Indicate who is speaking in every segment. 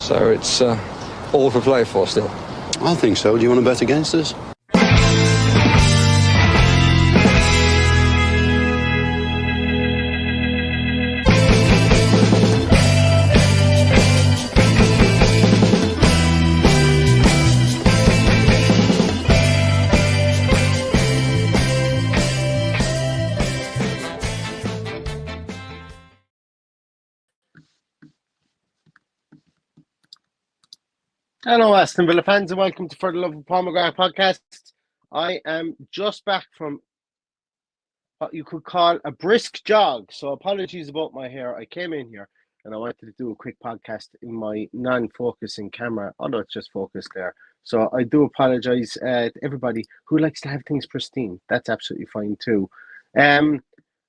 Speaker 1: So it's all to play for still.
Speaker 2: I think so. Do you want to bet against us?
Speaker 3: Hello, Aston Villa fans, and welcome to For the Love of Pomegranate podcast. I am just back from what you could call a brisk jog, so apologies about my hair. I came in here and I wanted to do a quick podcast in my non-focusing camera, although it's just focused there. So I do apologise to everybody who likes to have things pristine. That's absolutely fine too.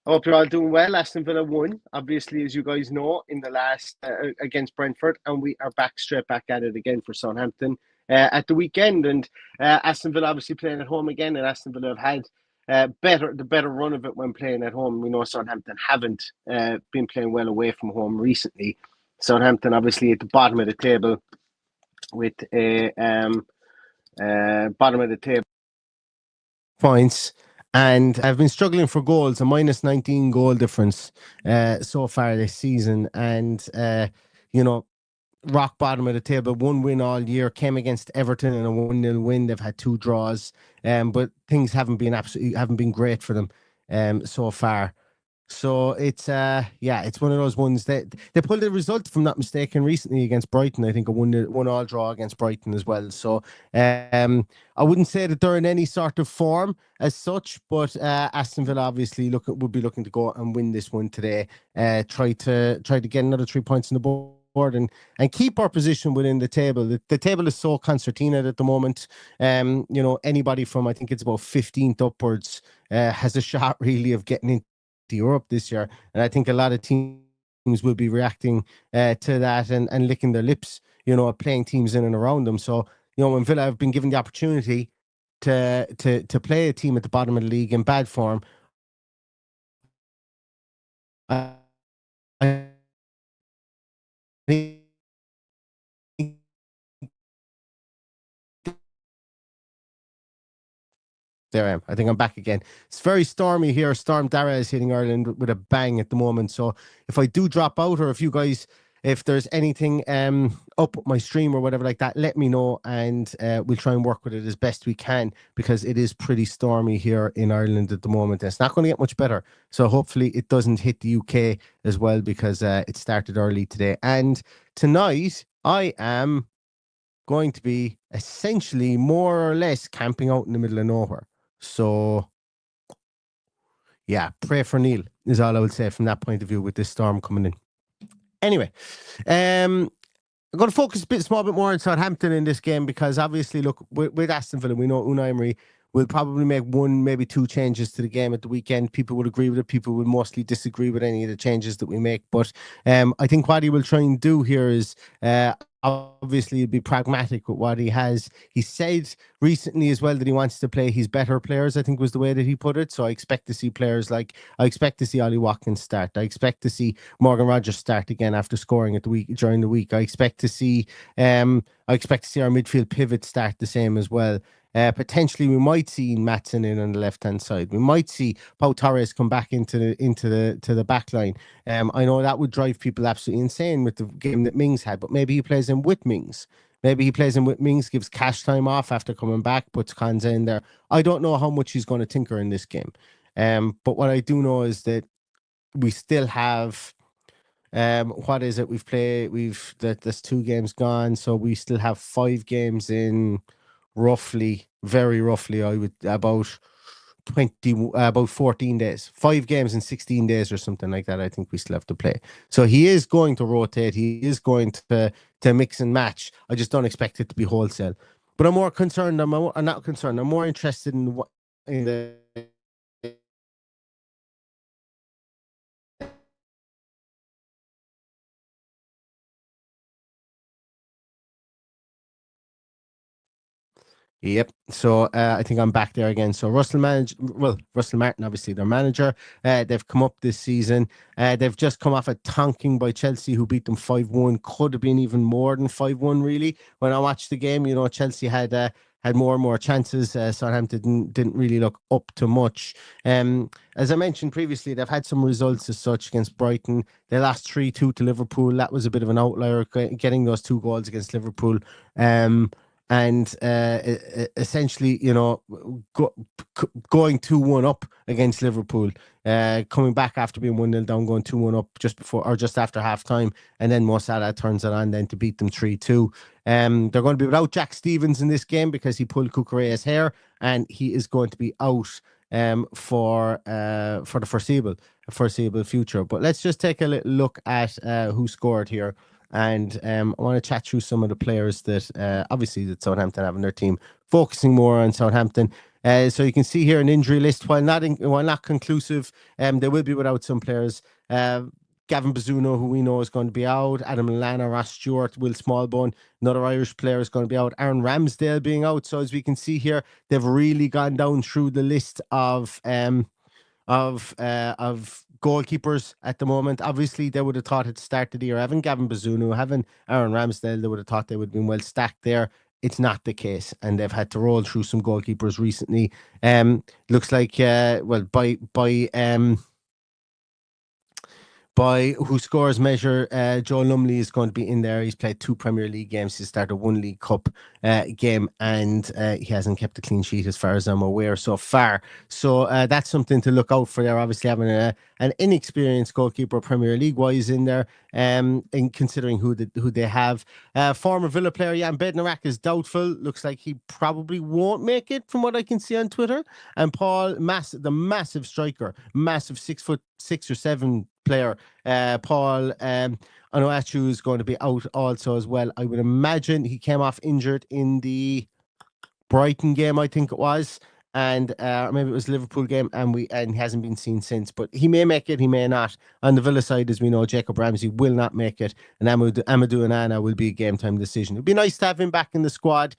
Speaker 3: I hope you're all doing well. Aston Villa won, obviously, as you guys know, in the last against Brentford, and we are straight back at it again for Southampton at the weekend. And Aston Villa obviously playing at home again, and Aston Villa have had the better run of it when playing at home. We know Southampton haven't been playing well away from home recently. Southampton obviously at the bottom of the table with a bottom of the table points. And I've been struggling for goals, a minus 19 goal difference so far this season. And, rock bottom of the table, one win all year, came against Everton in a 1-0 win. They've had 2 draws, but things haven't been great for them so far. So it's it's one of those ones that they pulled a result, if I'm not mistaken, recently against Brighton. I think a 1-1 draw against Brighton as well. So I wouldn't say that they're in any sort of form as such, but Aston Villa obviously would be looking to go and win this one today. Try to get another 3 points on the board and keep our position within the table. The table is so concertinaed at the moment. Anybody from, I think it's about 15th upwards has a shot really of getting into Europe this year, and I think a lot of teams will be reacting to that and licking their lips, at playing teams in and around them. So, when Villa have been given the opportunity to play a team at the bottom of the league in bad form, I think there I am. I think I'm back again. It's very stormy here. Storm Dara is hitting Ireland with a bang at the moment. So if I do drop out, or if there's anything up my stream or whatever like that, let me know, and we'll try and work with it as best we can, because it is pretty stormy here in Ireland at the moment. It's not going to get much better. So hopefully it doesn't hit the UK as well, because it started early today. And tonight I am going to be essentially more or less camping out in the middle of nowhere. So, yeah, pray for Neil is all I would say from that point of view with this storm coming in. Anyway, I'm going to focus a small bit more on Southampton in this game, because obviously, look, with Aston Villa, we know Unai Emery will probably make 1, maybe 2 changes to the game at the weekend. People would agree with it. People would mostly disagree with any of the changes that we make. But I think what he will try and do here is obviously be pragmatic with what he has. He said recently as well that he wants to play his better players, I think was the way that he put it. So I expect to see players like, I expect to see Ollie Watkins start. I expect to see Morgan Rogers start again after scoring during the week. I expect to see our midfield pivot start the same as well. Potentially, we might see Maatsen in on the left-hand side. We might see Pau Torres come back into the back line. I know that would drive people absolutely insane with the game that Mings had, but maybe he plays him with Mings. Maybe he plays him with Mings, gives Cash time off after coming back, puts Konza in there. I don't know how much he's going to tinker in this game. But what I do know is that we still have... what is it? There's 2 games gone, so we still have 5 games in very roughly, I would about 14 days, 5 games in 16 days or something like that. I think we still have to play. So he is going to rotate. He is going to mix and match. I just don't expect it to be wholesale. But I'm more concerned. I'm not concerned. I'm more interested in the Yep. So I think I'm back there again. So Russell Martin, obviously their manager. They've come up this season. They've just come off a tonking by Chelsea, who beat them 5-1. Could have been even more than 5-1, really. When I watched the game, Chelsea had more and more chances. Southampton didn't really look up to much. As I mentioned previously, they've had some results as such against Brighton. They lost 3-2 to Liverpool. That was a bit of an outlier, getting those 2 goals against Liverpool. And essentially, going 2-1 up against Liverpool, coming back after being 1-0 down, going 2-1 up just before or just after half time, and then Mo Salah turns it on then to beat them 3-2. They're going to be without Jack Stevens in this game because he pulled Cucurella's hair, and he is going to be out for the foreseeable future. But let's just take a little look at who scored here. And I want to chat through some of the players that obviously that Southampton have in their team, focusing more on Southampton. So you can see here an injury list. While not conclusive, they will be without some players. Gavin Bazzuno, who we know is going to be out. Adam Lallana, Ross Stewart, Will Smallbone, another Irish player is going to be out. Aaron Ramsdale being out. So as we can see here, they've really gone down through the list of goalkeepers at the moment. Obviously, they would have thought at the start of the year, having Gavin Bazzuno, having Aaron Ramsdale, they would have thought they would have been well stacked there. It's not the case, and they've had to roll through some goalkeepers recently. Looks like by who scores measure, Joe Lumley is going to be in there. He's played 2 Premier League games. He started 1 League Cup game, and he hasn't kept a clean sheet as far as I'm aware so far. So that's something to look out for there. Obviously, having an inexperienced goalkeeper Premier League wise in there, and considering who they have. Former Villa player Jan Bednarak is doubtful. Looks like he probably won't make it from what I can see on Twitter. And Paul the massive striker, massive 6'6" or 7" player, Paul Onuachu, is going to be out also as well. I would imagine he came off injured in the Brighton game, I think it was, and maybe it was Liverpool game, and he hasn't been seen since. But he may make it, he may not. On the Villa side, as we know, Jacob Ramsey will not make it, and Amadou Onana will be a game time decision. It'd be nice to have him back in the squad.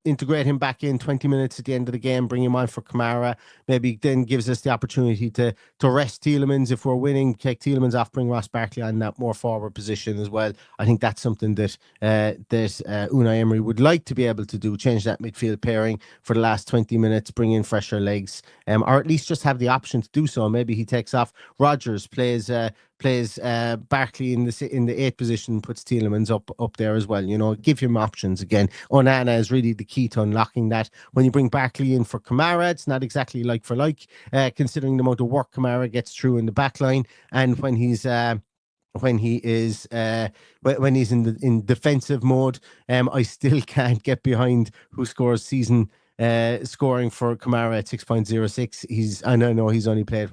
Speaker 3: Integrate him back in 20 minutes at the end of the game, bring him on for Kamara. Maybe then gives us the opportunity to rest Tielemans if we're winning, take Tielemans off, bring Ross Barkley on that more forward position as well. I think that's something that Unai Emery would like to be able to do, change that midfield pairing for the last 20 minutes, bring in fresher legs, or at least just have the option to do so. Maybe he takes off Rodgers, plays Barkley in the 8th position, puts Tielemans up there as well. Give him options again. Onana is really the key to unlocking that. When you bring Barkley in for Kamara, it's not exactly like for like, considering the amount of work Kamara gets through in the back line, and when he's in defensive mode, I still can't get behind who scores season scoring for Kamara at 6.06. I know he's only played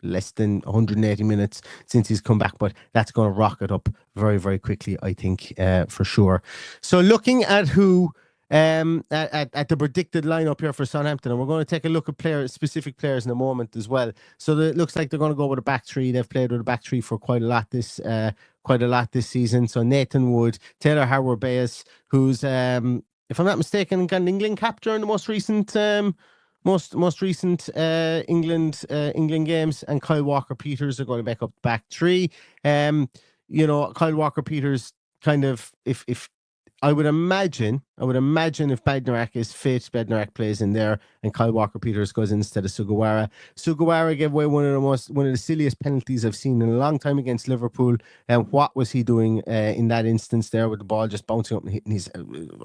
Speaker 3: less than 180 minutes since he's come back, but that's going to rocket up very, very quickly, I think, for sure. So looking at who at the predicted lineup here for Southampton, and we're going to take a look at specific players in a moment as well. So it looks like they're going to go with a back three. They've played with a back three for quite a lot this season. So Nathan Wood, Taylor Harwood-Bayes, who's if I'm not mistaken, got an England cap during the most recent England games, and Kyle Walker-Peters are going to back up the back three. Kyle Walker-Peters kind of, if I would imagine if Bednarak is fit, Bednarak plays in there, and Kyle Walker-Peters goes in instead of Sugawara. Sugawara gave away one of the silliest penalties I've seen in a long time against Liverpool. And what was he doing in that instance there, with the ball just bouncing up and hitting his?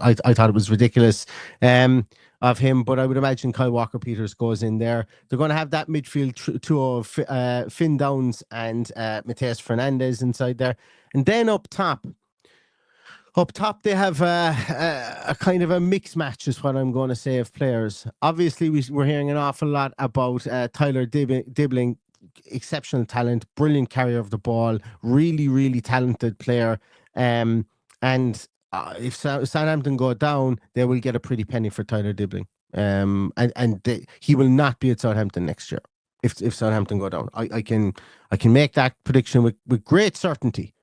Speaker 3: I thought it was ridiculous of him, but I would imagine Kyle Walker-Peters goes in there. They're going to have that midfield duo of Finn Downs and Mateus Fernandes inside there, and then up top, they have a kind of a mixed match, is what I'm going to say, of players. Obviously, we're hearing an awful lot about Tyler Dibbling, exceptional talent, brilliant carrier of the ball, really, really talented player. And if Southampton go down, they will get a pretty penny for Tyler Dibbling. He will not be at Southampton next year if Southampton go down. I can make that prediction with great certainty.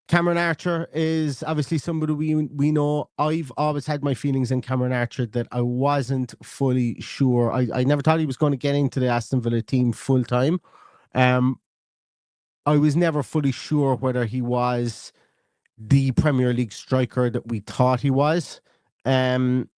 Speaker 3: Cameron Archer is obviously somebody we know. I've always had my feelings in Cameron Archer that I wasn't fully sure. I never thought he was going to get into the Aston Villa team full time. Um, I was never fully sure whether he was the Premier League striker that we thought he was. Um,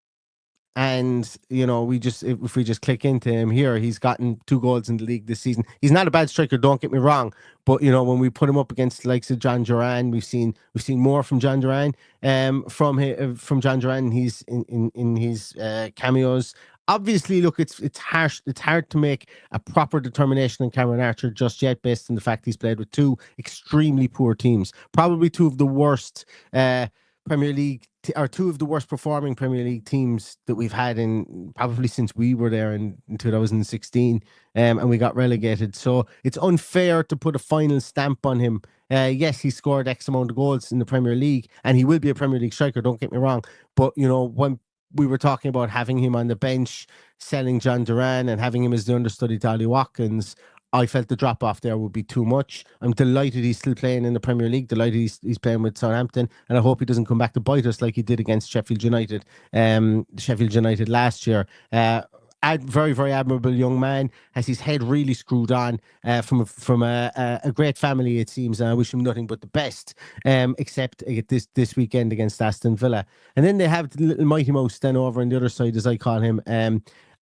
Speaker 3: and we just if we just click into him here, he's gotten 2 goals in the league this season. He's not a bad striker, don't get me wrong, but when we put him up against the likes of John Duran, we've seen more from John Duran. From John Duran, he's in his cameos. Obviously, look, it's harsh. It's hard to make a proper determination on Cameron Archer just yet, based on the fact he's played with 2 extremely poor teams, probably 2 of the worst Premier League are 2 of the worst performing Premier League teams that we've had in probably since we were there in 2016, and we got relegated. So it's unfair to put a final stamp on him. Yes, he scored X amount of goals in the Premier League, and he will be a Premier League striker, don't get me wrong. But, when we were talking about having him on the bench, selling John Duran and having him as the understudy to Ollie Watkins, I felt the drop off there would be too much. I'm delighted he's still playing in the Premier League. Delighted he's playing with Southampton, and I hope he doesn't come back to bite us like he did against Sheffield United. Sheffield United last year. Very, very admirable young man. Has his head really screwed on from a great family, it seems. And I wish him nothing but the best. Except this weekend against Aston Villa, and then they have the little mighty mouse then over on the other side, as I call him.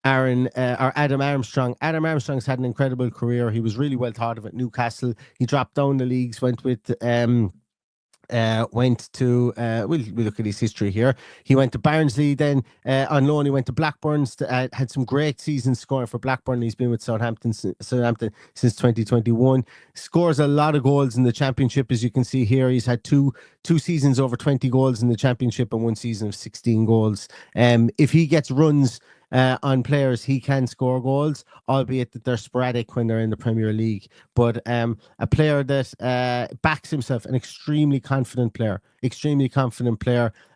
Speaker 3: Adam Armstrong. Adam Armstrong's had an incredible career. He was really well thought of at Newcastle. He dropped down the leagues, went to we'll look at his history here. He went to Barnsley, then on loan he went to Blackburn, had some great seasons scoring for Blackburn. He's been with Southampton since 2021. Scores a lot of goals in the Championship, as you can see here. He's had two seasons over 20 goals in the Championship and 1 season of 16 goals. If he gets runs on players, he can score goals, albeit that they're sporadic when they're in the Premier League. But a player that backs himself, an extremely confident player,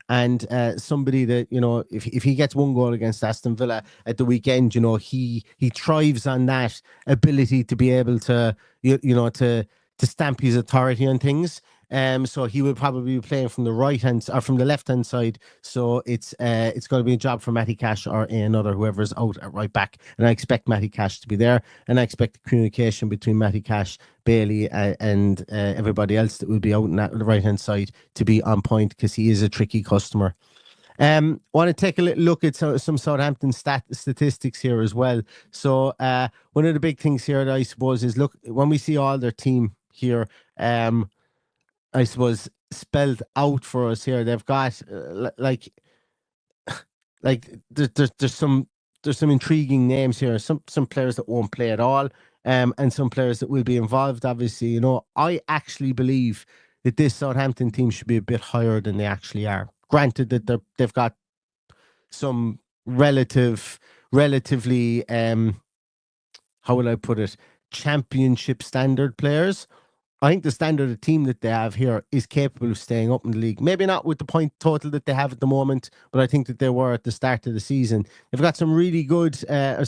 Speaker 3: and somebody that, if he gets 1 goal against Aston Villa at the weekend, he thrives on that ability to be able to, to stamp his authority on things. So he will probably be playing from the right hand or from the left hand side. So it's going to be a job for Matty Cash or another, whoever's out at right back. And I expect Matty Cash to be there, and I expect the communication between Matty Cash, Bailey, and everybody else that will be out on the right hand side to be on point, because he is a tricky customer. Want to take a little look at some Southampton statistics here as well. So one of the big things here that I suppose is, look, when we see all their team here, I suppose spelled out for us here, they've got like there's some intriguing names here. Some players that won't play at all, and some players that will be involved. Obviously, I actually believe that this Southampton team should be a bit higher than they actually are. Granted that they've got some relatively how will I put it, Championship standard players. I think the standard of team that they have here is capable of staying up in the league. Maybe not with the point total that they have at the moment, but I think that they were at the start of the season. They've got some really good, young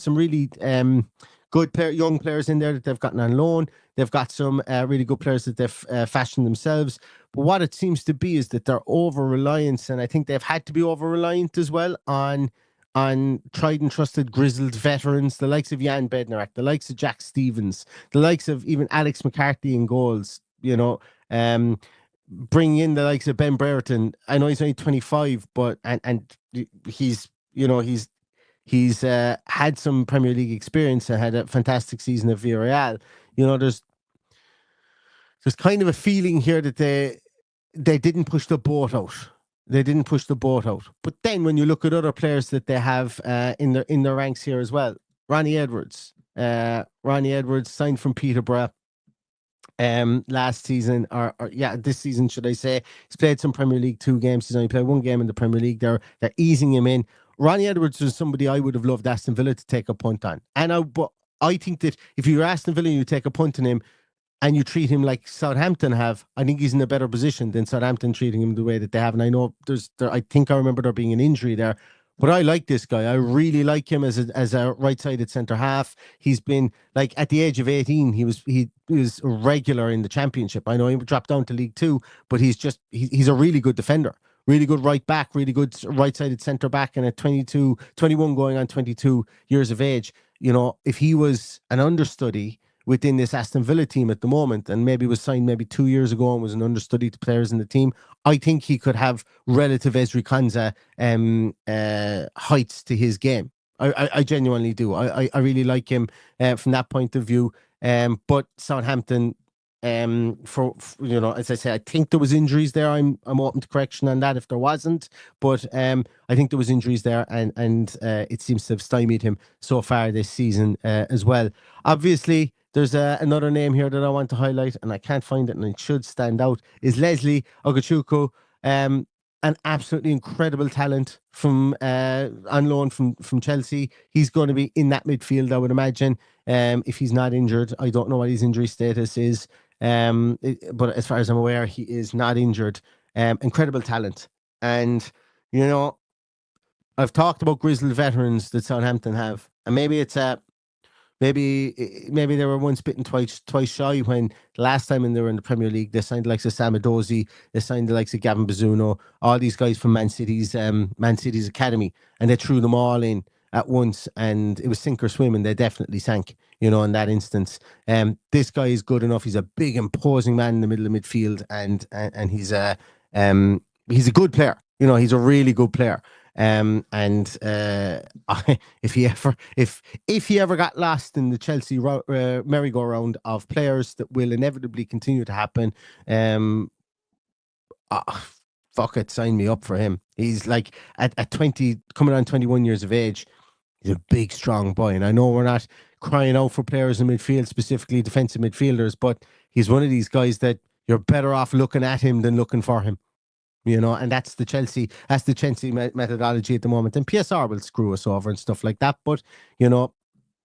Speaker 3: players in there that they've gotten on loan. They've got some really good players that they've fashioned themselves. But what it seems to be is that they're over-reliance, and I think they've had to be over-reliant as well on tried and trusted grizzled veterans, the likes of Jan Bednarik, the likes of Jack Stevens, the likes of even Alex McCarthy in goals, bringing in the likes of Ben Brereton. I know he's only 25, but and he's had some Premier League experience and had a fantastic season at Villarreal. There's kind of a feeling here that they didn't push the boat out. But then when you look at other players that they have in their ranks here as well, Ronnie Edwards signed from Peterborough last season, or this season, should I say. He's played some Premier League 2 games. He's only played 1 game in the Premier League. They're easing him in. Ronnie Edwards was somebody I would have loved Aston Villa to take a punt on. But I think that if you're Aston Villa and you take a punt on him, and you treat him like Southampton have, I think he's in a better position than Southampton treating him the way that they have. And I know I think I remember there being an injury there. But I like this guy. I really like him as a right-sided centre half. He's been like at the age of 18, he was regular in the championship. I know he dropped down to League Two, but he's a really good defender. Really good right back, really good right-sided centre back, and at 22, 21 going on 22 years of age, if he was an understudy within this Aston Villa team at the moment, and maybe was signed maybe 2 years ago and was an understudy to players in the team, I think he could have relative Ezri Konsa heights to his game. I genuinely do. I really like him from that point of view. But Southampton, as I say, I think there was injuries there. I'm open to correction on that if there wasn't, but I think there was injuries there, and it seems to have stymied him so far this season as well. Obviously, there's another name here that I want to highlight, and I can't find it, and it should stand out, is Leslie Ogochukwu. An absolutely incredible talent from on loan from Chelsea. He's going to be in that midfield, I would imagine, if he's not injured. I don't know what his injury status is, but as far as I'm aware, he is not injured. Incredible talent. And, I've talked about grizzled veterans that Southampton have, and maybe it's maybe they were once bitten, twice shy, when the last time when they were in the Premier League, they signed the likes of Sam Edozie, they signed the likes of Gavin Bazzuno, all these guys from Man City's academy, and they threw them all in at once, and it was sink or swim, and they definitely sank, in that instance. This guy is good enough. He's a big, imposing man in the middle of midfield, and he's a good player. He's a really good player. If he ever got lost in the Chelsea merry-go-round of players that will inevitably continue to happen, fuck it, sign me up for him. He's like at 20, coming on 21 years of age. He's a big, strong boy, and I know we're not crying out for players in midfield, specifically defensive midfielders, but he's one of these guys that you're better off looking at him than looking for him. And that's the Chelsea methodology at the moment. And PSR will screw us over and stuff like that. But,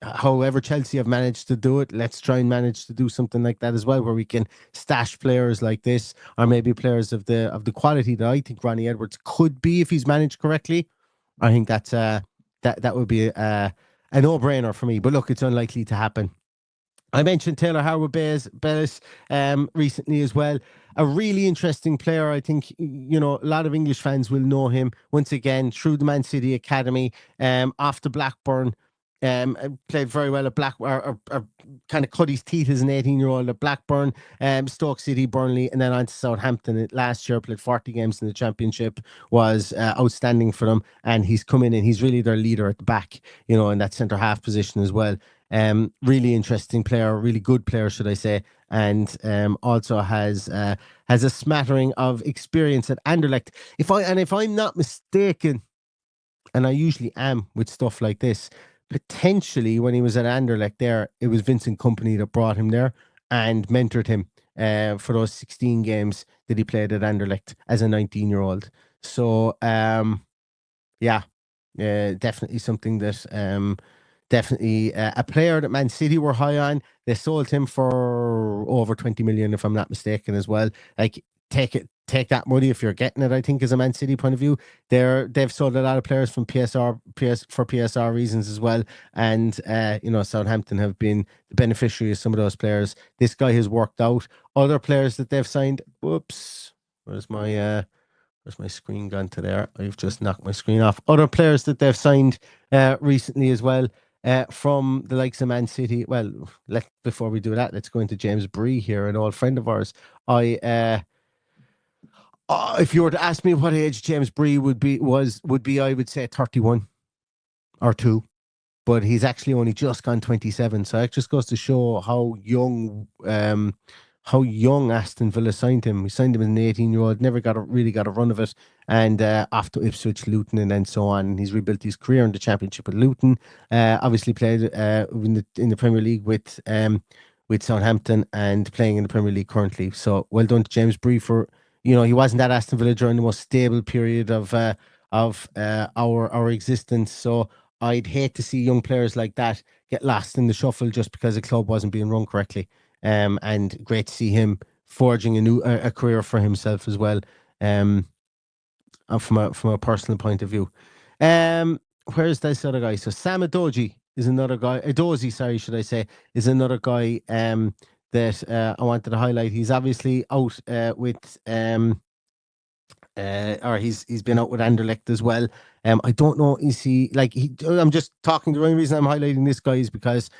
Speaker 3: however Chelsea have managed to do it, let's try and manage to do something like that as well, where we can stash players like this, or maybe players of the quality that I think Ronnie Edwards could be if he's managed correctly. I think that's that would be a no-brainer for me. But look, it's unlikely to happen. I mentioned Taylor Harwood-Bellis recently as well. A really interesting player. I think, a lot of English fans will know him once again through the Man City Academy, off to Blackburn. Played very well at Blackburn, or kind of cut his teeth as an 18-year-old at Blackburn, Stoke City, Burnley, and then on to Southampton. Last year, played 40 games in the Championship, was outstanding for them, and he's come in and he's really their leader at the back, in that centre-half position as well. Really interesting player, really good player, should I say, and also has a smattering of experience at Anderlecht. If I'm not mistaken, and I usually am with stuff like this, potentially when he was at Anderlecht there, it was Vincent Kompany that brought him there and mentored him for those 16 games that he played at Anderlecht as a 19-year-old. So definitely something that definitely a player that Man City were high on. They sold him for over 20 million, if I'm not mistaken, as well. Like, take that money if you're getting it, I think, as a Man City point of view. They've sold a lot of players from for PSR reasons as well. And Southampton have been the beneficiary of some of those players. This guy has worked out. Other players that they've signed, whoops, where's my screen gone to there? I've just knocked my screen off. Other players that they've signed recently as well, from the likes of Man City. Well, before we do that, let's go into James Bree here, an old friend of ours. If you were to ask me what age James Bree would be, I would say 31 or 2. But he's actually only just gone 27. So it just goes to show how young Aston Villa signed him. We signed him as an 18-year-old, never really got a run of it, and off to Ipswich, Luton, and then so on. And he's rebuilt his career in the Championship with Luton. Obviously played in the Premier League with Southampton, and playing in the Premier League currently. So well done to James Bree for, he wasn't at Aston Villa during the most stable period of our existence. So I'd hate to see young players like that get lost in the shuffle just because the club wasn't being run correctly. And great to see him forging a career for himself as well. From a personal point of view. Where's this other guy? So Sam Adoji is another guy. Adozi, sorry, should I say, is another guy that I wanted to highlight. He's obviously out with or he's been out with Anderlecht as well. I don't know, is he like he? I'm just talking. The only reason I'm highlighting this guy is because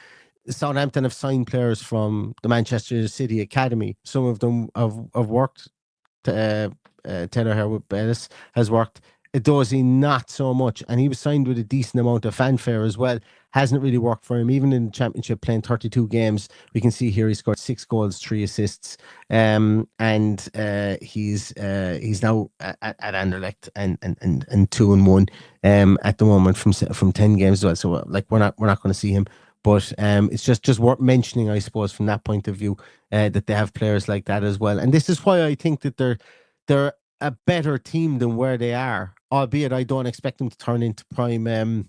Speaker 3: Southampton have signed players from the Manchester City Academy. Some of them have worked. Taylor Herwood Bellis has worked. Edozie not so much, and he was signed with a decent amount of fanfare as well. Hasn't really worked for him, even in the Championship, playing 32 games. We can see here he scored 6 goals, 3 assists, and he's now at Anderlecht and 2-1 at the moment from 10 games as well. So like we're not going to see him. But it's just worth mentioning, I suppose, from that point of view, that they have players like that as well. And this is why I think that they're a better team than where they are. Albeit, I don't expect them to turn into prime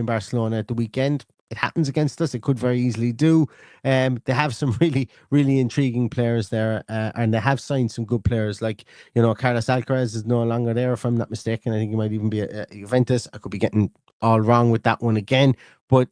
Speaker 3: Barcelona at the weekend. It happens against us. It could very easily do. They have some really, really intriguing players there, and they have signed some good players. Like, Carlos Alcaraz is no longer there, if I'm not mistaken. I think he might even be at Juventus. I could be getting all wrong with that one again. But,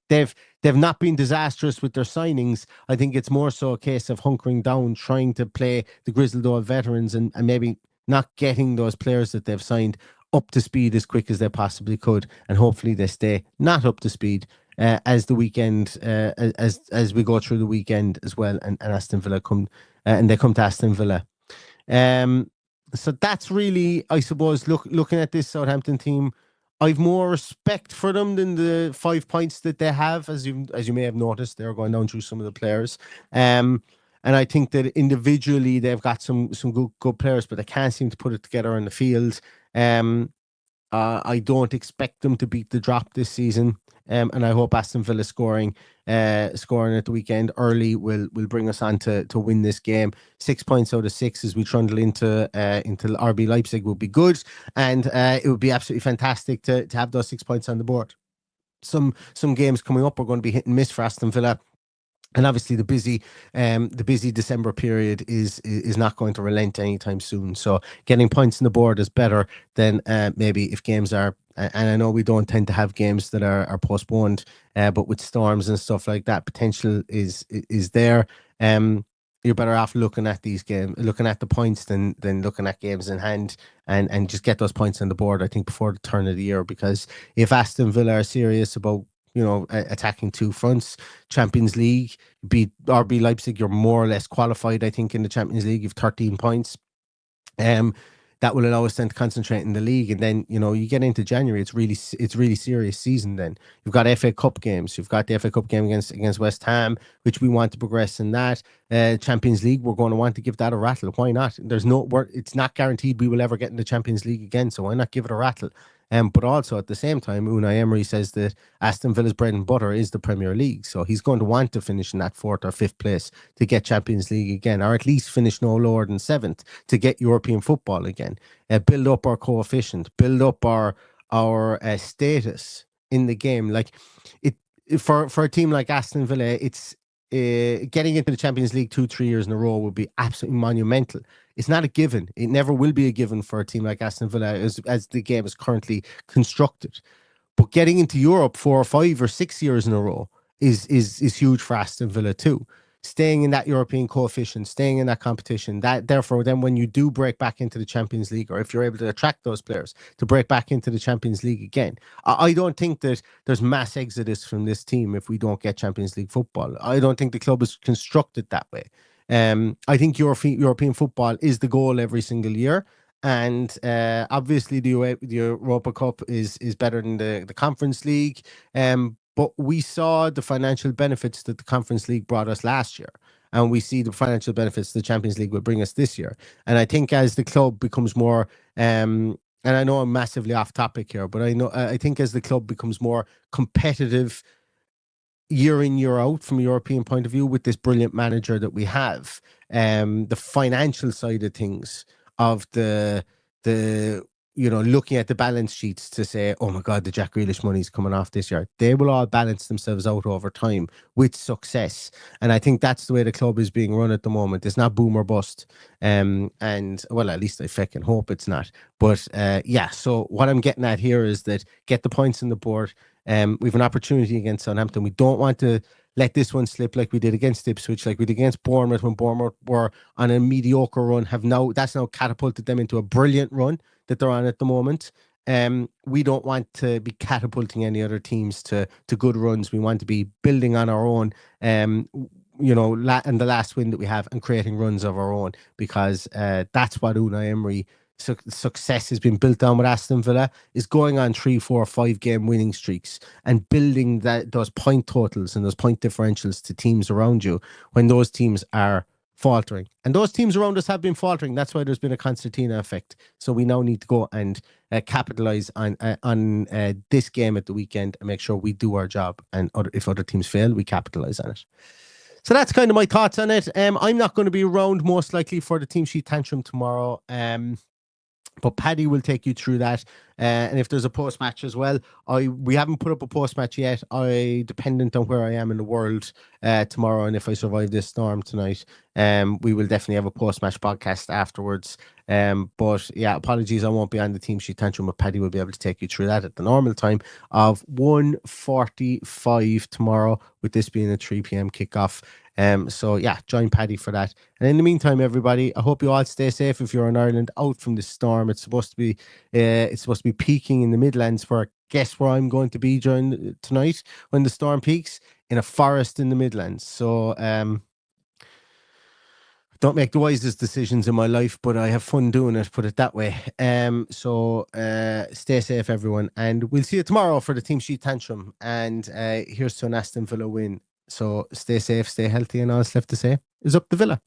Speaker 3: they've not been disastrous with their signings. I think it's more so a case of hunkering down, trying to play the grizzled old veterans and maybe not getting those players that they've signed up to speed as quick as they possibly could, and hopefully they stay not up to speed as the weekend as we go through the weekend as well, and Aston Villa come and they come to Aston Villa. So that's really, I suppose, looking at this Southampton team, I've more respect for them than the 5 points that they have, as you may have noticed. They're going down through some of the players. And I think that individually they've got some good players, but they can't seem to put it together on the field. I don't expect them to beat the drop this season. And I hope Aston Villa scoring at the weekend early will bring us on to win this game. 6 points out of 6 as we trundle into RB Leipzig would be good, and it would be absolutely fantastic to have those 6 points on the board. Some games coming up are going to be hit and miss for Aston Villa. And obviously the busy December period is not going to relent anytime soon. So getting points on the board is better than maybe if games are. And I know we don't tend to have games that are postponed, but with storms and stuff like that, potential is there. You're better off looking at these games, looking at the points than looking at games in hand, and just get those points on the board, I think, before the turn of the year. Because if Aston Villa are serious about attacking 2 fronts, Champions League, beat RB Leipzig, you're more or less qualified, I think, in the Champions League. You've 13 points. That will allow us then to concentrate in the league, and then you get into January. It's really serious season. Then you've got FA Cup games. You've got the FA Cup game against West Ham, which we want to progress in that. Champions League, we're going to want to give that a rattle. Why not? It's not guaranteed we will ever get in the Champions League again, so why not give it a rattle? But also at the same time, Unai Emery says that Aston Villa's bread and butter is the Premier League. So he's going to want to finish in that 4th or 5th place to get Champions League again, or at least finish no lower than 7th to get European football again. Build up our coefficient, build up our status in the game. Like for a team like Aston Villa, it's getting into the Champions League 2-3 years in a row would be absolutely monumental. It's not a given. It never will be a given for a team like Aston Villa as the game is currently constructed. But getting into Europe 4 or 5 or 6 years in a row is huge for Aston Villa too. Staying in that European coefficient, staying in that competition, that therefore then when you do break back into the Champions League, or if you're able to attract those players to break back into the Champions League again, I don't think that there's mass exodus from this team if we don't get Champions League football. I don't think the club is constructed that way. I think European football is the goal every single year. And obviously the Europa Cup is better than the Conference League. But we saw the financial benefits that the Conference League brought us last year. And we see the financial benefits the Champions League will bring us this year. And I think as the club becomes more, and I know I'm massively off topic here, but I think as the club becomes more competitive year in, year out from a European point of view with this brilliant manager that we have, the financial side of things of the looking at the balance sheets to say, oh my God, the Jack Grealish money's coming off this year. They will all balance themselves out over time with success. And I think that's the way the club is being run at the moment. It's not boom or bust. And well, at least I fucking hope it's not. But so what I'm getting at here is that get the points on the board. We've an opportunity against Southampton. We don't want to let this one slip like we did against Ipswich, like we did against Bournemouth when Bournemouth were on a mediocre run. That's now catapulted them into a brilliant run that they're on at the moment. We don't want to be catapulting any other teams to good runs. We want to be building on our own, and the last win that we have and creating runs of our own, because that's what Unai Emery success has been built on with Aston Villa, is going on 3, 4, 5 game winning streaks and building those point totals and those point differentials to teams around you when those teams are faltering. And those teams around us have been faltering. That's why there's been a concertina effect. So we now need to go and capitalize on this game at the weekend and make sure we do our job. And if other teams fail, we capitalize on it. So that's kind of my thoughts on it. I'm not going to be around most likely for the team sheet tantrum tomorrow. But Paddy will take you through that. And if there's a post-match as well, we haven't put up a post-match yet. Dependent on where I am in the world tomorrow, and if I survive this storm tonight, we will definitely have a post-match podcast afterwards. But yeah, apologies, I won't be on the team sheet tantrum, but Paddy will be able to take you through that at the normal time of 1:45 tomorrow, with this being a 3 p.m. kickoff. So yeah, join Paddy for that. And in the meantime, everybody, I hope you all stay safe if you're in Ireland out from this storm. It's supposed to be peaking in the Midlands, where guess where I'm going to be during tonight when the storm peaks? In a forest in the Midlands. So don't make the wisest decisions in my life, but I have fun doing it, put it that way. So stay safe, everyone, and we'll see you tomorrow for the team sheet tantrum. And here's to an Aston Villa win. So stay safe, stay healthy, and all that's left to say is up the Villa.